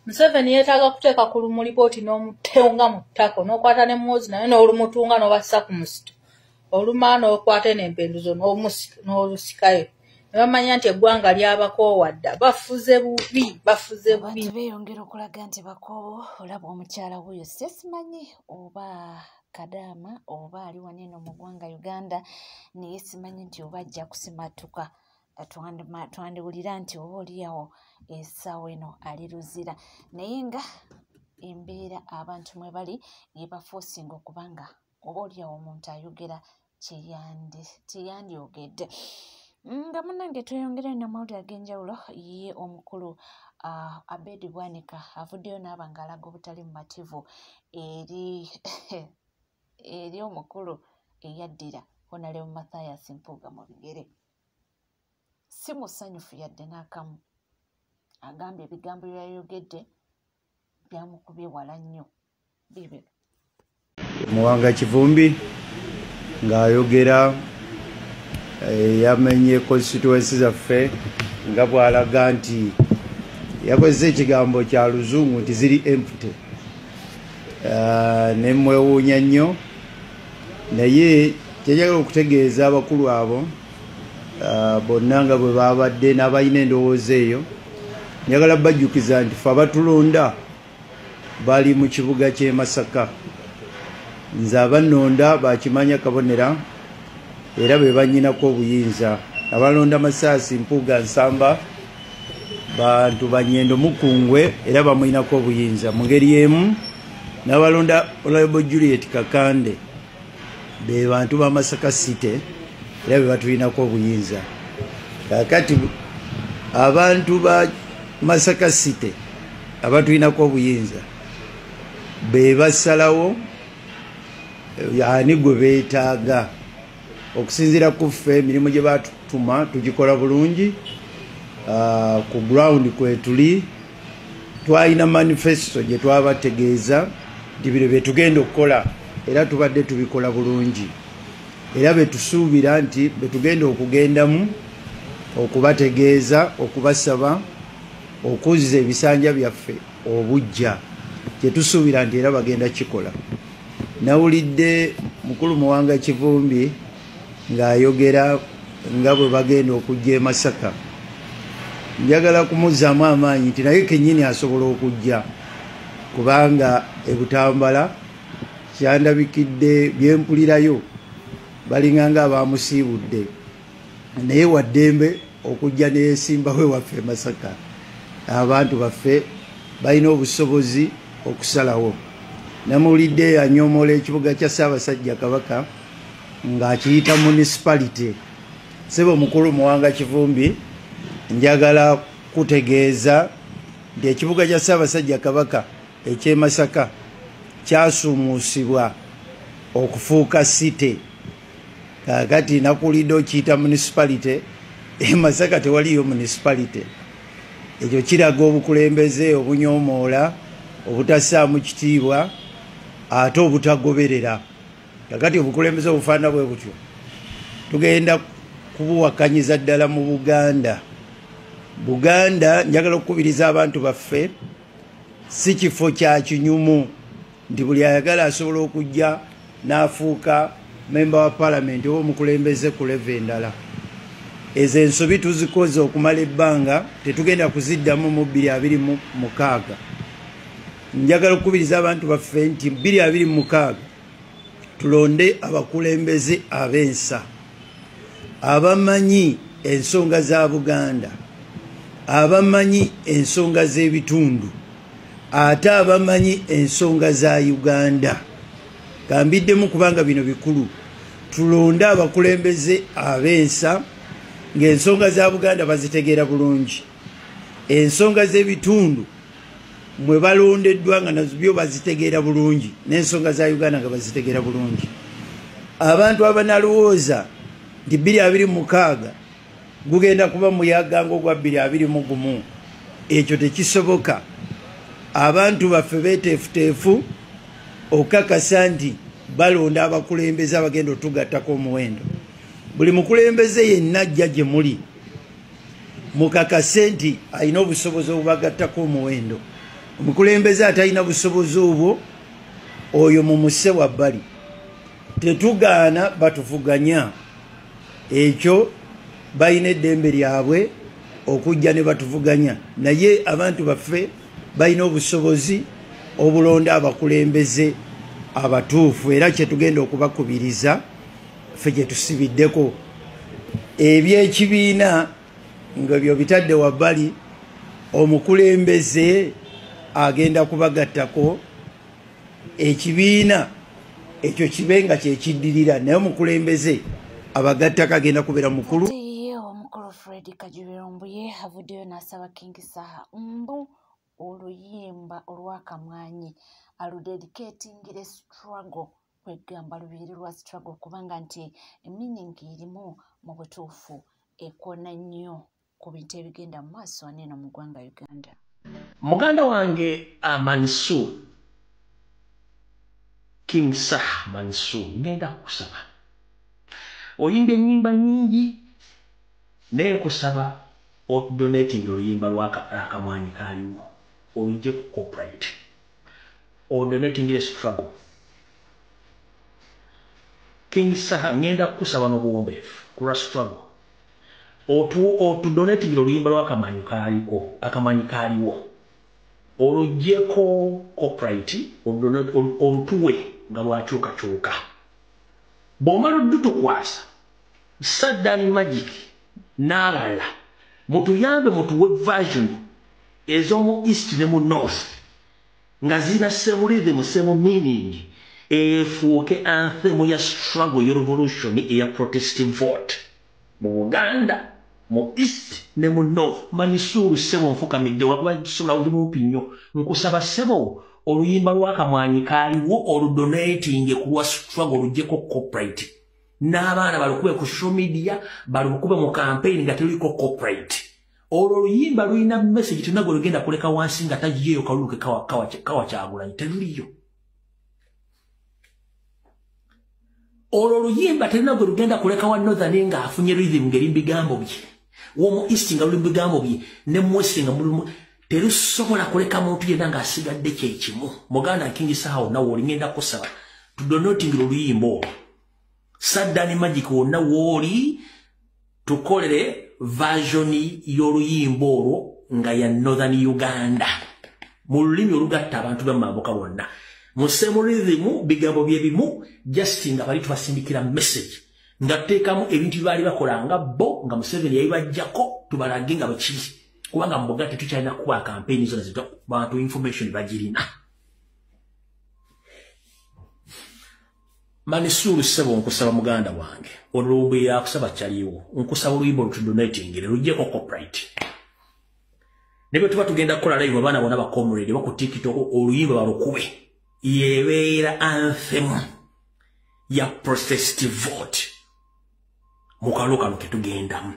Museveni yeetaaga kuteeka ku lumulipoti n'omuteunga mu ttako n'okwata ne mwozi naye n'olumutunga n'obassa ku musito oluma n'okwata n'empenduzo n'olusikayo ne bamanya nti eggwanga ly'abakoowadda bafuze bubi. Abantu beeyongera okulaga nti bakoowo olaba omukyala wuyo simanyi oba Kadaama oba ali wano eno mu ggwanga Uganda naye simanyi nti oba ajja kusimatuka twandiwulira nti oba oliawo essaawa eno ali luzira naye nga embeera abantu mwe bali yebafuusinga okubanga oba oliawo omuntu ayogera kyeyandyogedde nga munnange tweyongere n'amawulire ag'enjawulo ye omukulu Abedi Bwanika avuddeyo n'aba ng'alaga obutali mumativu eri omukulu eyaddira Honorable Mathias Mpuuga mu bigere. Si musanyufu yadde n'akamu agambye ebigambo byayogedde byamukubye wala nnyo. Bibe Muwanga Kivumbi ng'ayogera yamenye constituency zaffe nga bw'alaga nti yakozesa ekigambo kya luzungu nti ziri empty. Ne mwewuunya nnyo naye kyeyagala okutegeeza abakulu abo bonna nga bwe babadde n'abalina endowooza eyo njagala bajjukiza nti fe abatulonda bali mu kibuga ky'e Masaka. Nze abannonda bakimanya kabonera era be bannyinako obuyinza. Abalonda Masaasi, Mpuuga, Nsamba bantu Banyendo, Mukungwe era bamuyinako obuyinza. Mu ngeri emu n'abalonda Honorable Juliet Kakande be bantu ba Masaka City era be batuyinako obuyinza. Kakati abantu ba Masaka City abatuyinako obuyinza be basalawo yani gwe beetaaga okusinziira ku ffe emirimu gye batutuma tugikola bulungi. Ku ground kwe tuli twalina manifesto gye twabategeeza nti bino bye tugenda okukola era tubadde tubikola bulungi era betusuubira nti betugenda okugendamu okubategeeza okubasaba okuzza ebisanja byaffe obujja kyetusuubira nti era bagenda kikola. Nawulidde mukulu Muwanga Kivumbi ng'ayogera nga bwe bagenda okujja e Masaka. Njagala kumuzzaamu amaanyi nti naye kennyini asobola okujja kubanga ebutambala kyandabikidde byempulirayo balinganga abamusiibudde naye waddembe okujja neyesimbawe waffe e Masaka. Abantu baffe balina obusobozi okusalawo. Namuwulidde anyomoola ekibuga kya Ssaabasajja Kabaka ng'akiyita municipality. Ssebo mukulu Muwanga Kivumbi njagala kutegeeza nti ekibuga kya Ssaabasajja Kabaka eky'e Masaka kyasuumuusibwa okufuuka city. Kakati nakuwulidde okiyita municipality. E Masaka tewaliyo municipality. Ekyo kiraga obukulembeze obunyoomoola obutassaamu kitiibwa ate obutagoberera. Kakati obukulembeze obufaanana bwe butyo tugenda kubuwakanyiza ddala mu Buganda. Njagala okukubiriza abantu baffe si kifo kya kinyumu nti buli ayagala asobola okujja n'afuuka memba wa palamenti oba omukulembeze ku leve endala. Ezo ensobi tuzikoze okumala ebbanga tetugenda kuziddamu mu 2026. Njagala okukubiriza abantu baffe nti 2026 tulonde abakulembeze ab'ensa abamanyi ensonga za Buganda, abamanyi ensonga z'ebitundu, ate abamanyi ensonga za Uganda. Kambiddemu kubanga bino bikulu. Tulonde abakulembeze ab'ensa ng'ensonga za Buganda bazitegeera bulungi, ensonga z'ebitundu mwe balondeddwa nga nazo byo bazitegeera bulungi, n'ensonga za Uganda nga bazitegeera bulungi. Abantu abanalowooza nti 2026 gugenda kuba muyaga ng'ogwa 2021 ekyo tekisoboka. Abantu baffe beeteefuteefu okakasa nti balonda abakulembeze abagenda otugattako omuwendo. Buli mukulembeze yenna ajja gye muli mukakase nti alina obusobozi obubagattako omuwendo. omukulembeze atalina busobozi obwo oyo mumuse wabbali tetugaana batuvuganya ekyo balina eddembe lyabwe okujja ne batuvuganya naye abantu baffe balina obusobozi obulonda abakulembeze abatuufu era kyetugenda okubakubiriza ffe gye tusibiddeko ebyekibiina nga byo bitadde wabbali omukulembeze agenda kubagattako ekibiina ekyo kibe nga kyekiddirira naye omukulembeze abagattako agenda kubeera mukulu omukulu Fred Kajubirimbuye avuddeyo n'asaba King Saha mbu oluyimba olwakamwanyi aludedicatingire struggle kwegamba lubiri lwa struggle kubanga nti meaning irimu mu butuufu ekona nnyo ku bintu ebigenda mu maaso waneeno mu ggwanga Uganda. Muganda wange Mansur King Saha Mansur ngenda kusaba oyimba ennyimba nnyingi naye kusaba odonating oluyimba lw'akamwanyi kaliwo olujje ku corporate odonating struggle. King Saha ngenda kusaba n'obuwombeefu kulwa struggle otudonating oluyimba lw'akamanyi kaliwo olujjeko corporate olutuwe nga lwakyukakyuka bw'omala oddutukwasa Saddam Magic n'abalala mutuyambe mutuwe version ez'omu east ne mu north nga zina same rhythm same meaning efuuke anthem ya struggle ya revolution eya protesting vote mu Buganda mu east ne mu north. Mansur sebo nfukamidde wakuba tusula uli mumpi nnyo nkusaba sebo oluyimba lw'akamwanyi kaliwo oludonating ku lwa struggle olujjeko corporate n'abaana balukube ku social media balukube mu campaign nga teruliko corporate olwo oluyimba lulina message tunago lugenda kuleka wansi nga tajiyeyo kaluluke kawa Kyagulanyi teruliyo. Olwo oluyimba terunago lugenda kuleka wa northern nga afunye rhythm ngeri bigambo bye womu east nga luli bigambo bye ne mwest nga mulimu terusobola kuleka muntu yenna nga asigadde kyekimu. Muganda King Saha nawo olingenda kusaba tudonating oluyimba Saddam Magic wonna wooli tukolere version y'oluyimba olwo nga ya northern Uganda mu lulimi olugatta abantu b'amaboko bonna mu same rhythm bigambo bye bimu just nga bali tubasindikira message nga tuteekamu ebintu byali bakolanga bo nga Museveni yabibajjako tubalage nga bwekiri kubanga mu Buganda tetukyalina kuba campaign zonna zito bantu information bagirina. Mansur sebo nkusaba muganda wange olumbe ya kusaba kyaliwo nkusaba oluyimba olutudonating lujjeko corporate nebyo tuba tugenda kukola live abaana bona ba comrade baku TikTok oluyimba balukube yebeera anthem ya protestive vote mukaluka tugendamu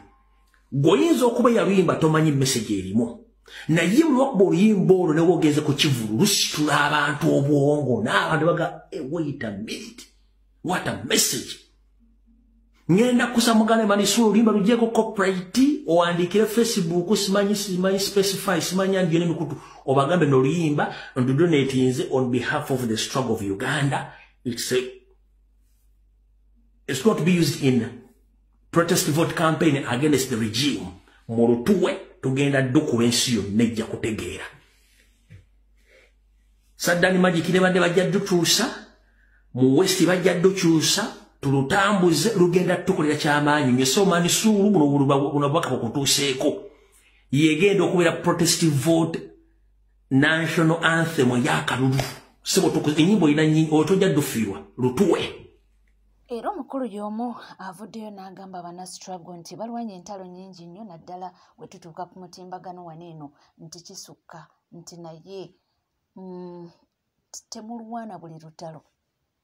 goyinza okuba yaluyimba tomanyi message erimu naye mulwakuba oluyimba olwo newogeze ku kivulu lusitula abantu obwongo n'abantu baga wait a minute. What a message. Ngenda kusamugana Mansur oluyimba lujjeko corporate oandikire Facebook simanyi specify simanyi andione mikutu obagambe n'oluyimba ndudonatinze on behalf of the struggle of Uganda. It's going to be used in protest vote campaign against the regime. Mulutuwe tugenda dukuba ensi yonna ejja kutegeera. Saddam Magic ne bande bajja dutuusa mu west bajja dukyusa tulutambuze lugenda tukolera kyamaanyi nyeso Mansur buno bwaka kutuuseeko yegenda okubeera protestive vote national anthem ya kalulu sebo tukuze enyimbo ina nyingi otojja dufiirwa lutuwe. Era omukulu y'omu avuddeyo n'agamba bana struggle nti balwanya entalo nnyingi nnyo naddala bwe tutuuka ku mutimbagano waneeno nti kisukka nti naye temulwana buli lutalo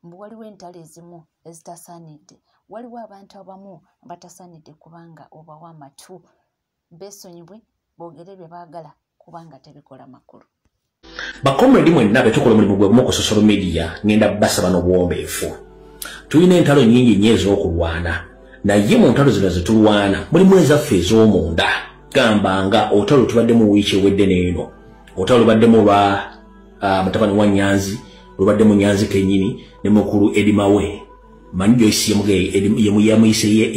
mbu waliwo entalo ezimu ezitasaanidde waliwo abantu abamu batasaanidde kubanga obawa amatu beesonyiwe boogere bye baagala kubanga tebikola makulu. Bakomredi mwenna betukola omulimu gwe ku social media ngenda basaba n'obuwombeefu. Tulina entalo nnyingi nnyo ez'okulwana naye mu ntalo zino zetulwana mulimu ezaffe ez'omunda gamba nga otalo tubadde mu wiiki ewedde n'eno olutalo lubaddemu olwa mutabani wa Nyanzi, lubaddemu Nyanzi kenyini ne mukulu Edimawe. Manyi Joyce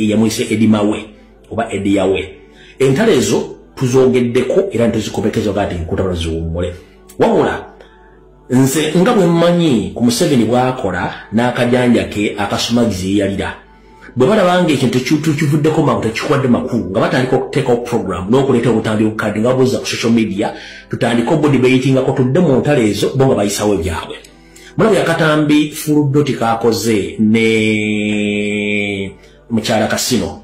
yamuyise Edimawe oba Ediyawe. Entalo ezo tuzogeddeko era ntuzikomekezo gati nkutabula ziwummule. Wabula nze nga bwe mmanyi ku Museveni bw'akola n'akajanja ke akasumagizi yalira. Bwe balaba ng'ekintu kivuddeko mangu tekikwadde makulu nga batandika okuteekawo program n'okuleeta obutambi obukadde nga babuuza ku social media tutandika obudibeyitingako tudde mu ntalo ezo bo nga bayisawo ebyabwe. Mulabye akatambi Fuludoti kaakoze ne Mukyala Kasino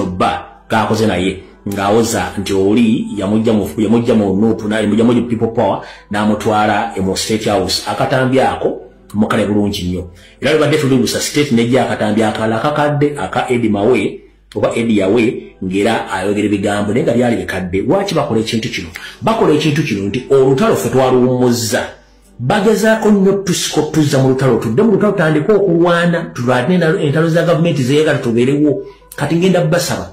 ba kaakoze naye ng'awoza nti oli yamujja mu Nuupu yamujja mu People Power n'amutwala mu State House. Akatambi ako mukale bulungi nnyo. Era libadde tulibusa state nejja akatambi akala akakadde aka Edimawe oba Ediyawe ngera ayogera ebigambo naye nga byali bikadde. Lwaki bakola ekintu kino? Bakola ekintu kino nti olutalo ffe twaluwummuzza. Bagezaako nnyo tuzza mu lutalo, tudde mu lutalo tutandika okulwana, tulwane entalo za gavumenti zeeyagala tubeerewo. Kati ngenda basaba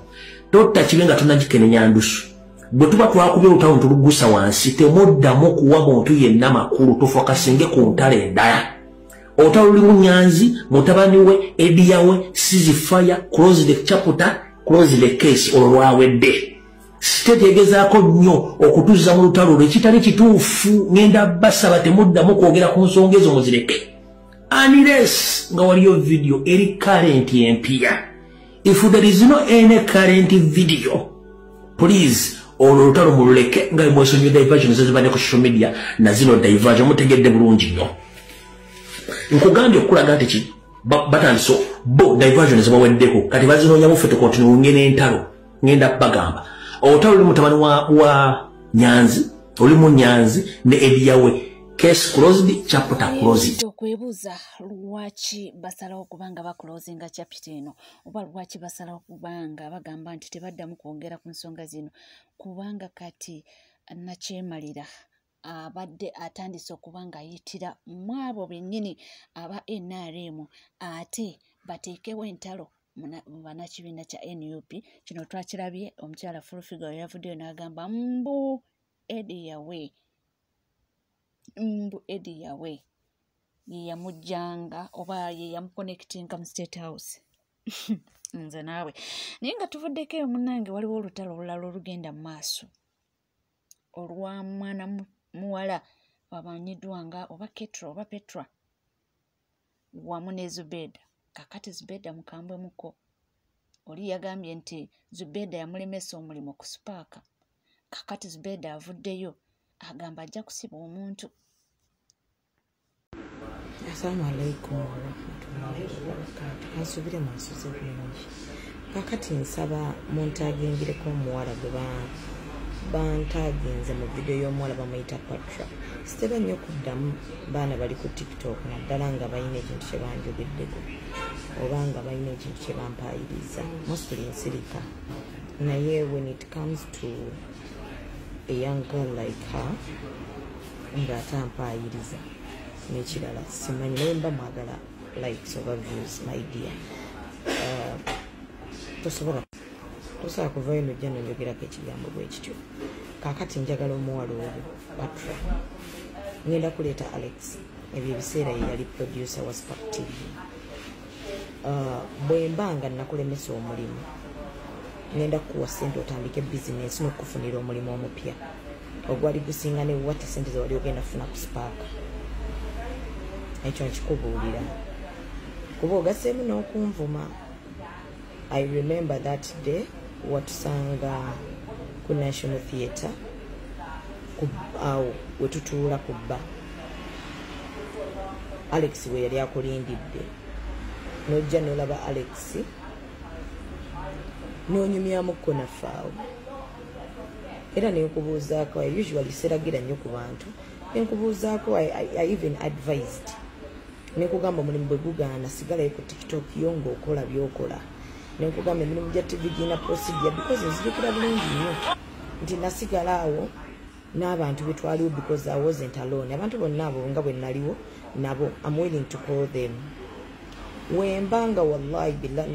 totta kibe nga tunagikenenya ndusu. Bwe tuba twakubye olutalo ntulugusa wansi temuddamu kuwa muntu yenna makulu, tufokasenge ku ntalo endala. Olutalo lulimu Nyanzi, mutabani we Ediyawe, ceasefire, close the chapter, close the case olwawedde. State yegezaako nnyo okutuzza mu lutalo ekitali kituufu. Ngenda basaba temuddamu kwogera ku nsonga ezo muzireke. Unless nga waliyo video eri current empya. If there is no any current video, please olutalo mululeke nga mwesonyiwe diversion zezibane ku social media na zino diversion mutegedde bulungi nnyo. Nkugambye okulaga nti batandiso bo diversion zibaweddeko kati bazinonyamu ffe tukontinue n'entalo. Ngenda bagamba olutalo luli mutabani wa Nyanzi, olimu Nyanzi ne Ediyawe. Case closed, chapter closed. Okwebuuza lwaki basalawo kubanga bakulozinga chapter eno oba lwaki basalawo kubanga bagamba nti tebaddamu kwongera ku nsonga zino kubanga kati nakyemalira abadde atandise okubanga ayitira mwabo bennyini aba NRM ate bateekewo entalo banakibiina kya NUP. Kino twakirabye omukyala Furufiga yavuddeyo n'agamba mbu Ediyawe ye yamujjanga oba ye yamuconnectinga mu State House. Nze naawe naye nga tuvuddeko eyo munnange waliwo olutalo olulala olugenda mu maaso olwa mwana muwala wamanyiddwa nga oba Ketra oba Petra wamu ne Zubeda. Kakati Zubeda mukambwe muko oli yagambye nti Zubeda yamulemesa omulimu ku Supaaka. Kakati Zubeda avuddeyo agamba ajja kusiba omuntu. Assalamu alaikum warahmatullahi wabarakatuh. Asubire maaso bulungi. Kakati nsaba muntagingireko omuwala gwe bantaginze mu video y'omuwala bamuyita Patra. Sitera nnyo kuddamu baana bali ku TikTok naddala nga balina ekintu kye banjogeddeko oba nga balina ekintu kye bampayiriza. Mostly nsirika. Naye when it comes to a young girl like her ng'atampayiriza n'ekirala simanyi naye mba mwagala likes over views my dear. Tosobola kuvayo nojja nonjogerako ekigambo bwe kityo. Kaakati njagala omuwala oyo Patra ngenda kuleeta Alex. Ebyo ebiseera ye yali producer wa Spark TV. Bwe mbanga nakulemesa omulimu ngenda kuwa ssente otandike bizinesi n'okufunira omulimu omupya ogwali gusinga ne wati ssente ze wali ogenda kufuna ku Spark. Ekyo nkikubuulira kuba ogaseemu n'okunvuma. I remember that day watusanga ku National Theatre awo wetutuula ku bba. Alex we yali akulindidde nojja nolaba Alex n'onyumyamukko nafaawo era nenkubuuzaako. I usually seragira nnyo ku bantu. Nenkubuuzaako I even advised nekugamba omulimu bwe gugaana sigalayo ku TikTok yo ng'okola byokola. Nekugamba emirimu gya TV gina procedure because nzijukira bulungi nnyo nti nasigala awo n'abantu be twaliwo because I wasn't alone. Abantu bonna abo nga bwe naliwo nabo I'm willing to call them. Wembanga wallahi billahi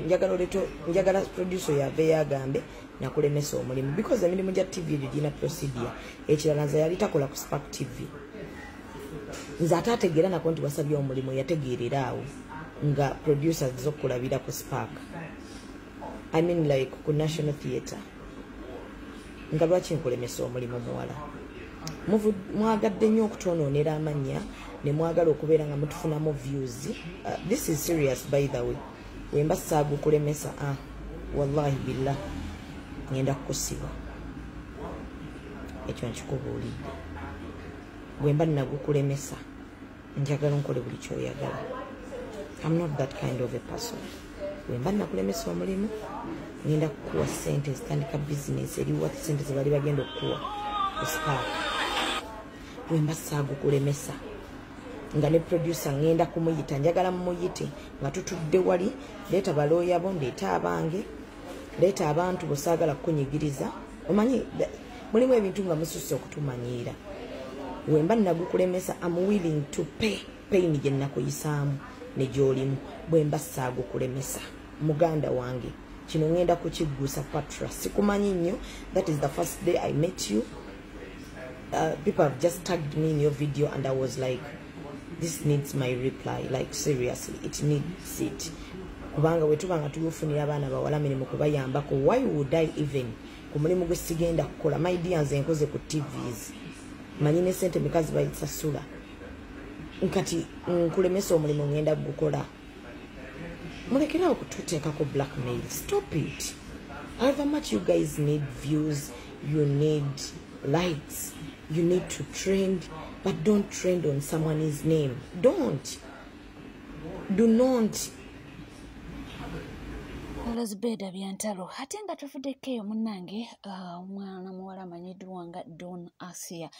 njagala producer yave yagambe nakulemesa omulimu because emirimu gya TV gina procedure ekirala nze yali takola ku Spark TV nze ate ategeera nako nti wasabye omulimu yategeerera awo nga producers zokulabira ku Spark I mean like ku National Theatre nga lwaki nkulemesa omulimu muwala mwagadde nnyo okutonoonera amannya ne mwagala okubeera nga mutufunamu views this is serious by the way wemba saagu kulemesa wallahi billah ngenda kukusiba ekyo nkikubuulidde wemba nagukulemesa njagala nkole buli kyoyagala I'm not that kind of a person wemba nakulemesa omulimu ngenda kukuwa sente zitandika business eriwa sente zebali bagenda okukuwa ku Spark wemba saagu kulemesa nga ne producer ngenda kumuyita njagala mumuyite nga tutudde wali leeta balooya bo ndeeta abange leeta abantu bosaagala kukunyigiriza omanyi mulimu ebintu nga mususse okutumanyiira wemba nagukulemesa I'm willing to pay pain gye nakuyisaamu ne gy'olimu bwemba saagu kulemesa muganda wange kino ngenda kukiggusa Patra sikumanyi nnyo that is the first day I met you people have just tagged me in your video and I was like this needs my reply like seriously it needs it kubanga wetubanga tuyofunira abaana bawala mirimu kubayambako why would I even ku mulimu gwe sigenda kukola my dear nze nkoze ku TVs manyi ne sente mikazi bayisasula nkati nkulemesa omulimu ngenda gukola mulekerawo kututeekako blackmail stop it however much you guys need views you need likes you need to trend but don't trend on someone's name do not Elizabeth byantalo ate nga tuvuddeko eyo munnange omwana muwala amanyiddwa nga Don Asia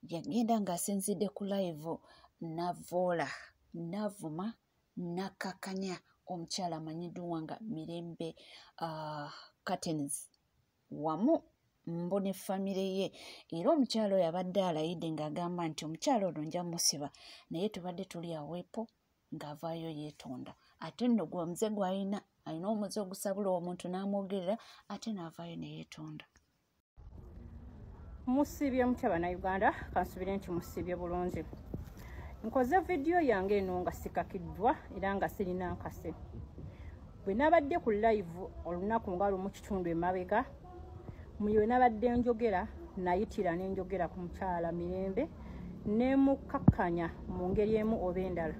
yagenda ng'asinzidde ku live navoola navuma nakakanya omukyala amanyiddwa nga Mirembe Curtains wamu mbone famire ye era omukyala oyo abadde alayidde ng'agamba nti omukyala ono nja musiba naye tubadde tuli aweepo ng'avaayo yeetonda ate nno gwe omuze gw'alina alina omuze ogusabula omuntu n'amwogerera ate n'avaayo ne yeetonda musibye mutya bannayuganda kansubire nti musibye bulungi nkoze vidiyo yange eno nga sikakiddwa era nga sirina nkase bwe nabadde ku live olunaku nga lumu kitundu emabega muyiwe nabadde njogera nayitira n'enjogera ku mukyala Mirembe nemukakkanya mu ngeri emu oba endala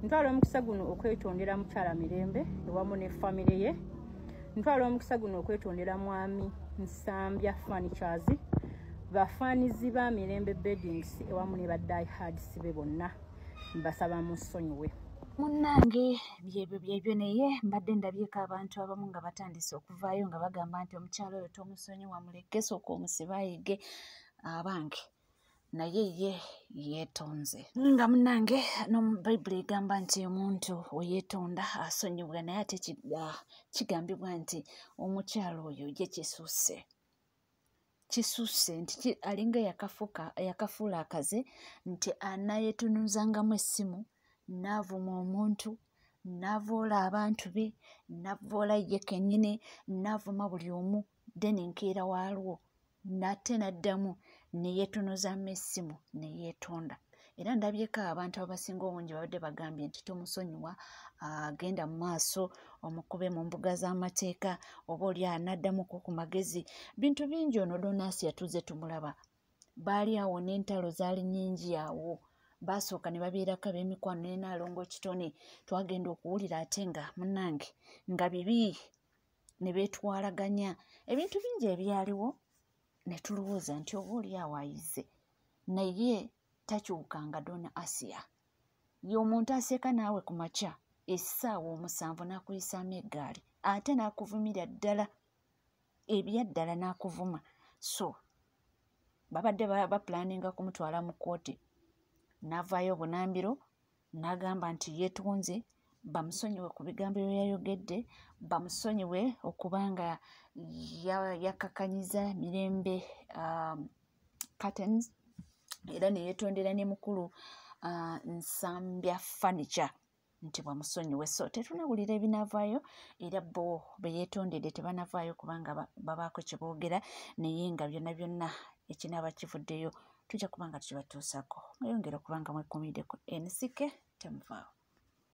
ntwala omukisa guno okwetondera mukyala Mirembe ewamu ne famire ye ntwala omukisa guno okwetondera mwami Nsambya Furnitures bafanizi ba Mirembe Beddings ewamu ne badai hardis be bonna mbasaba musonyiwe munnange byebyo naye mbadde ndabyeko abantu abamu nga batandise okuvaayo nga bagamba nti omukyalo oyo tomusonyiwa muleke sooka omusibayige abange naye ye yeetonze nga munnange bayibuli egamba nti omuntu oyeetonda asonyibwa naye ate kigambibwa nti omukyalo oyo ye kisusse nti alinga yakafuula akaze nti anayetunuzangamu essimu n'avuma omuntu n'avoola abantu be n'avoola ye kennyini n'avuma buli omu then enkeera waalwo nate n'addamu ne yeetunuzamu essimu ne yeetonda era ndabyeko abantu abasinga obungi babadde bagambye nti tomusonyiwa agenda mu maaso omukube mu mbuga z'amateeka oba oli anaddamuko ku magezi bintu bingi ono Donasi yatuze tumulaba baali awo n'entalo zaali nnyingi awo basooka ne babeerako ab'emikwano ne Naalongo Kitone twagenda okuwulira ate nga munnange nga bibi ne beetwalaganya ebintu bingi ebyaliwo ne tulowooza nti oba oli awo ayize naye takyukanga Don Asia ye omuntu aseeka naawe ku makya essaawa 7 n'akuyisaamu eggaali ate n'akuvumira ddala ebyaddala n'akuvuma so babadde bapulaninga kumutwala mu kkooti n'avaayo bunambiro n'agamba nti yeetonze bamusonyiwe ku bigambo bye yayogedde bamusonyiwe okubanga yakakanyiza Mirembe Curtains era ne yeetondera ne mukulu Nsambya Furniture nti bwamusonyiwe so tetunawulira ebinaavaayo era bo beyeetondedde tebanavaayo kubanga babaako kye boogera naye nga byonna byonna ekinaaba kivuddeyo tujja kubanga tukibatuusako mweyongera okubanga mwekuumiddeko NCK temuvaawo.